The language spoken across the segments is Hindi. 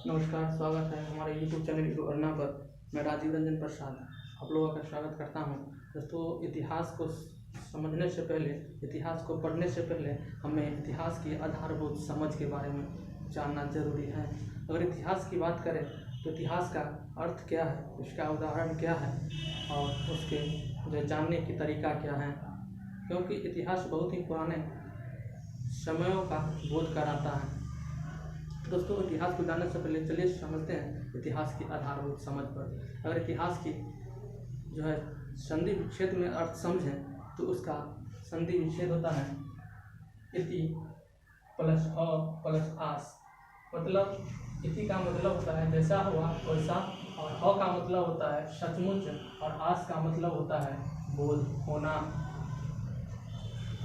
नमस्कार, स्वागत है हमारे YouTube चैनल यूट्यूब अर्ना पर। मैं राजीव रंजन प्रसाद आप लोगों का स्वागत करता हूं। दोस्तों, इतिहास को समझने से पहले, इतिहास को पढ़ने से पहले हमें इतिहास की आधारभूत समझ के बारे में जानना जरूरी है। अगर इतिहास की बात करें तो इतिहास का अर्थ क्या है, उसका उदाहरण क्या है और उसके जो जानने की तरीका क्या है, क्योंकि इतिहास बहुत ही पुराने समयों का बोध कराता है। दोस्तों, इतिहास को जानने से पहले चलिए समझते हैं इतिहास की आधारभूत समझ पर। अगर इतिहास की जो है संधि विच्छेद में अर्थ समझें तो उसका संधि विच्छेद होता है इति प्लस अ प्लस आस। मतलब इति का मतलब होता है जैसा हुआ वैसा, और अ का मतलब होता है सचमुच, और आस का मतलब होता है बोध होना।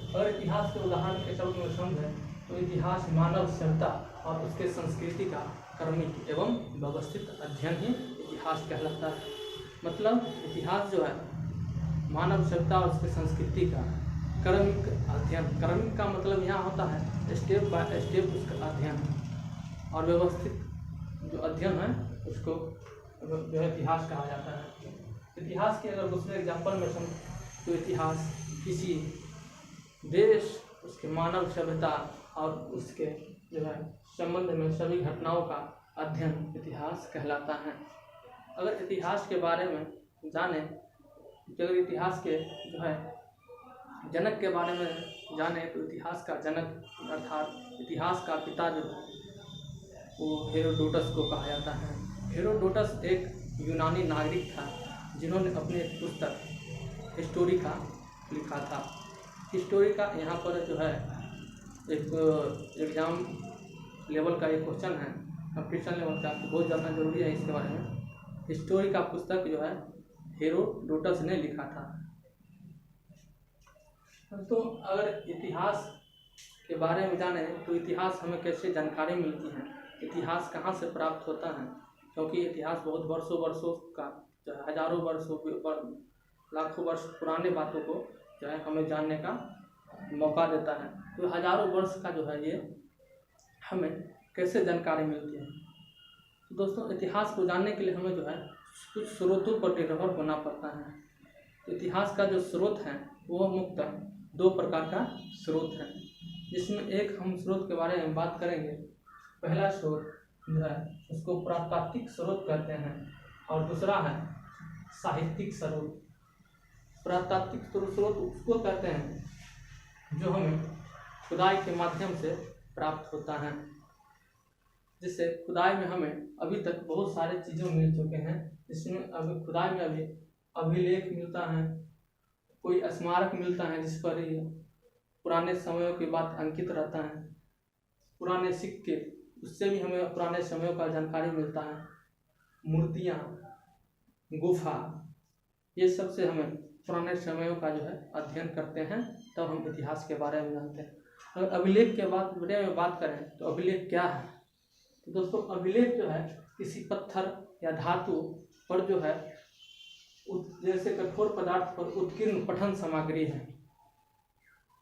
अगर इतिहास के उदाहरण के शब्द में समझें तो इतिहास मानव सभ्यता और उसके संस्कृति का क्रमिक एवं व्यवस्थित अध्ययन ही इतिहास कहलाता है। मतलब इतिहास जो है मानव सभ्यता और उसकी संस्कृति का क्रमिक अध्ययन। क्रमिक का मतलब यहाँ होता है स्टेप बाय स्टेप उसका अध्ययन, और व्यवस्थित जो अध्ययन है उसको जो है इतिहास कहा जाता है। इतिहास के अगर दूसरे एग्जाम्पल में समझ तो इतिहास किसी देश, उसके मानव सभ्यता और उसके जो है संबंध में सभी घटनाओं का अध्ययन इतिहास कहलाता है। अगर इतिहास के बारे में जाने तो अगर इतिहास के जो है जनक के बारे में जाने तो इतिहास का जनक अर्थात इतिहास का पिता जो है वो हेरोडोटस को कहा जाता है। हेरोडोटस एक यूनानी नागरिक था जिन्होंने अपनी एक पुस्तक हिस्टोरिका लिखा था। हिस्टोरिका यहाँ पर जो है एक एग्ज़ाम लेवल का एक क्वेश्चन है, कंपटीशन लेवल का, बहुत जानना जरूरी है इसके बारे में। हिस्टोरिका पुस्तक जो है हेरोडोटस ने लिखा था। तो अगर इतिहास के बारे में जाने तो इतिहास हमें कैसे जानकारी मिलती है, इतिहास कहाँ से प्राप्त होता है, क्योंकि इतिहास बहुत वर्षों का जो है हजारों वर्षों लाखों वर्ष पुराने बातों को जो है हमें जानने का मौका देता है। तो हजारों वर्ष का जो है ये हमें कैसे जानकारी मिलती है। तो दोस्तों, इतिहास को जानने के लिए हमें जो है कुछ स्रोतों पर निर्भर होना पड़ता है। तो इतिहास का जो स्रोत है वो मुख्यतः दो प्रकार का स्रोत है, जिसमें एक हम स्रोत के बारे में बात करेंगे। पहला स्रोत जो है उसको पुरातात्विक स्रोत कहते हैं और दूसरा है साहित्यिक स्रोत। पुरातात्विक स्रोत उसको कहते हैं जो हमें खुदाई के माध्यम से प्राप्त होता है, जिससे खुदाई में हमें अभी तक बहुत सारे चीज़ें मिल चुके हैं। जिसमें अभी खुदाई में अभी अभिलेख मिलता है, कोई स्मारक मिलता है जिस पर पुराने समयों की बात अंकित रहता है, पुराने सिक्के, उससे भी हमें पुराने समयों का जानकारी मिलता है, मूर्तियाँ, गुफा, ये सब से हमें पुराने समयों का जो है अध्ययन करते हैं, तब हम इतिहास के बारे में जानते हैं। अगर अभिलेख के बारे में बात करें तो अभिलेख क्या है। तो दोस्तों, अभिलेख जो है किसी पत्थर या धातु पर जो है जैसे कठोर पदार्थ पर उत्कीर्ण पठन सामग्री है।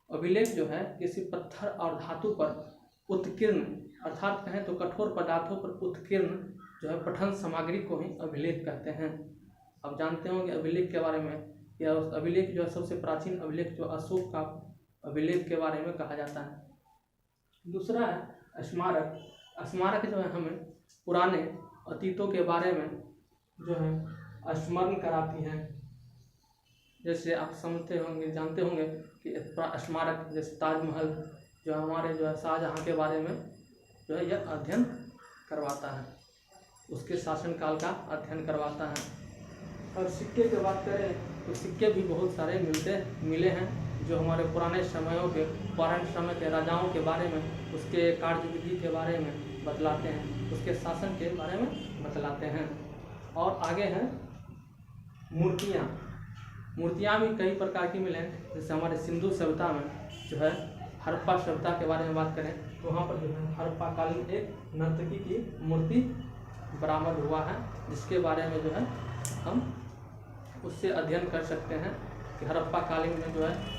अभिलेख जो है किसी पत्थर और धातु पर उत्कीर्ण अर्थात कहें तो कठोर पदार्थों पर उत्कीर्ण जो है पठन सामग्री को ही अभिलेख कहते हैं। आप जानते होंगे अभिलेख के बारे में, या उस अभिलेख जो है सबसे प्राचीन अभिलेख जो अशोक का अभिलेख के बारे में कहा जाता है। दूसरा है स्मारक। स्मारक जो है हमें पुराने अतीतों के बारे में जो है स्मरण कराती हैं। जैसे आप समझते होंगे, जानते होंगे कि स्मारक जैसे ताजमहल जो हमारे जो है शाहजहाँ के बारे में जो है यह अध्ययन करवाता है, उसके शासनकाल का अध्ययन करवाता है। और सिक्के की बात करें तो सिक्के भी बहुत सारे मिले हैं जो हमारे पुराने समय के राजाओं के बारे में, उसके कार्यविधि के बारे में बतलाते हैं, उसके शासन के बारे में बतलाते हैं। और आगे हैं मूर्तियाँ। मूर्तियाँ भी कई प्रकार की मिले हैं। जैसे हमारे सिंधु सभ्यता में जो है हड़प्पा सभ्यता के बारे में बात करें तो वहाँ पर जो है हड़प्पा कालीन एक नर्तकी की मूर्ति बरामद हुआ है, जिसके बारे में जो है हम उससे अध्ययन कर सकते हैं कि हड़प्पा कालीन में जो है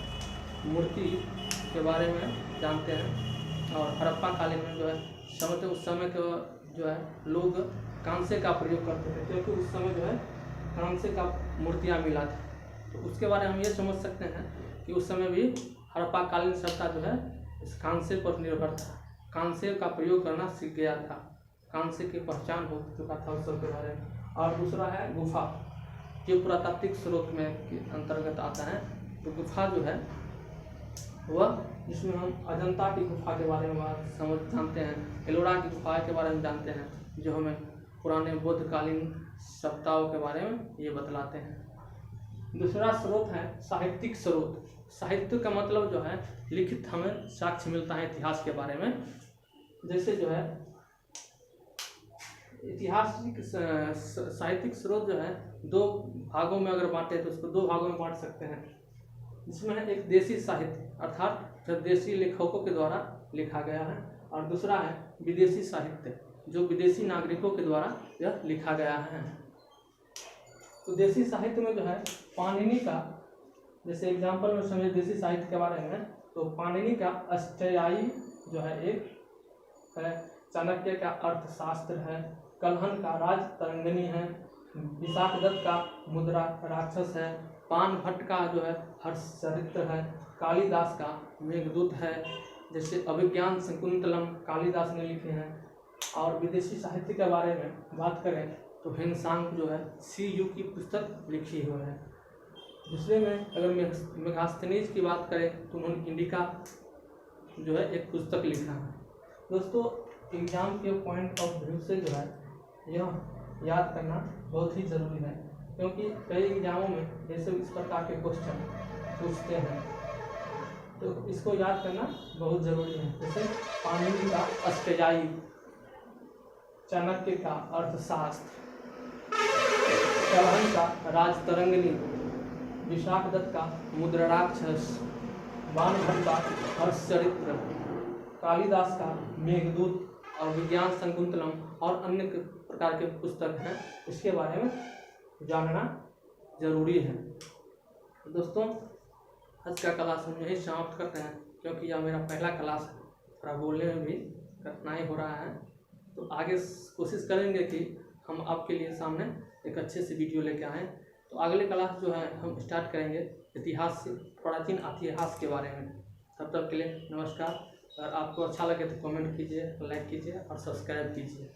मूर्ति के बारे में जानते हैं। और हड़प्पा कालीन में जो है उस समय के जो है लोग कांसे का प्रयोग करते थे, क्योंकि उस समय जो है कांसे का मूर्तियाँ मिला था। तो उसके बारे में हम ये समझ सकते हैं कि उस समय भी हड़प्पाकालीन सभ्यता जो है इस कांसे पर निर्भर था, कांसे का प्रयोग करना सीख गया था, कांसे की पहचान हो चुका था उस सब के बारे में। और दूसरा है गुफा, ये पुरातात्विक स्रोत में के अंतर्गत आता है। तो गुफा जो है वह, जिसमें हम अजंता की गुफा के बारे में जानते हैं, एलोरा की गुफा के बारे में जानते हैं, जो हमें पुराने बौद्धकालीन सभ्यताओं के बारे में ये बतलाते हैं। दूसरा स्रोत है साहित्यिक स्रोत। साहित्य का मतलब जो है लिखित हमें साक्ष्य मिलता है इतिहास के बारे में। जैसे जो है ऐतिहासिक साहित्यिक स्रोत जो है दो भागों में अगर बांटे तो उसको दो भागों में बांट सकते हैं, जिसमें है एक देशी साहित्य अर्थात जो देशी लेखकों के द्वारा लिखा गया है, और दूसरा है विदेशी साहित्य जो विदेशी नागरिकों के द्वारा यह लिखा गया है। तो देशी साहित्य में जो है पाणिनि का, जैसे एग्जाम्पल में समझे देशी साहित्य के बारे में, तो पाणिनि का अष्टयायी जो है एक है, चाणक्य का अर्थशास्त्र है, कल्हन का राजतरंगिणी है, विशाखदत्त का मुद्रा राक्षस है, पान भट्ट का जो है हर्षचरित्र है, कालिदास का मेघदूत है, जैसे अभिज्ञान शकुंतलम कालिदास ने लिखे हैं। और विदेशी साहित्य के बारे में बात करें तो हेनसांग जो है CU की पुस्तक लिखी हुई है। दूसरे में अगर मेगास्थनीज की बात करें तो उन्होंने इंडिका जो है एक पुस्तक लिखा है। दोस्तों एग्जाम के पॉइंट ऑफ व्यू से जो है यह याद करना बहुत ही ज़रूरी है, क्योंकि कई एग्जामों में जैसे इस प्रकार के क्वेश्चन पूछते हैं, तो इसको याद करना बहुत ज़रूरी है। जैसे पाणिनि का अष्टयायी, चाणक्य का अर्थशास्त्र, कल्हन का राजतरंगिणी, विशाखदत्त का मुद्राराक्षस, बाण भट्ट का हर्षचरित्र, कालिदास का मेघदूत और विज्ञान शकुंतलम और अन्य प्रकार के पुस्तक हैं, इसके बारे में जानना जरूरी है। दोस्तों आज का क्लास हम यही समाप्त करते हैं, क्योंकि यह मेरा पहला क्लास है, थोड़ा बोलने में भी कठिनाई हो रहा है। तो आगे कोशिश करेंगे कि हम आपके लिए सामने एक अच्छे से वीडियो लेके आएँ। तो अगले क्लास जो है हम स्टार्ट करेंगे इतिहास से, प्राचीन इतिहास के बारे में। तब तक के लिए नमस्कार। अगर आपको अच्छा लगे तो कमेंट कीजिए, लाइक कीजिए और सब्सक्राइब कीजिए।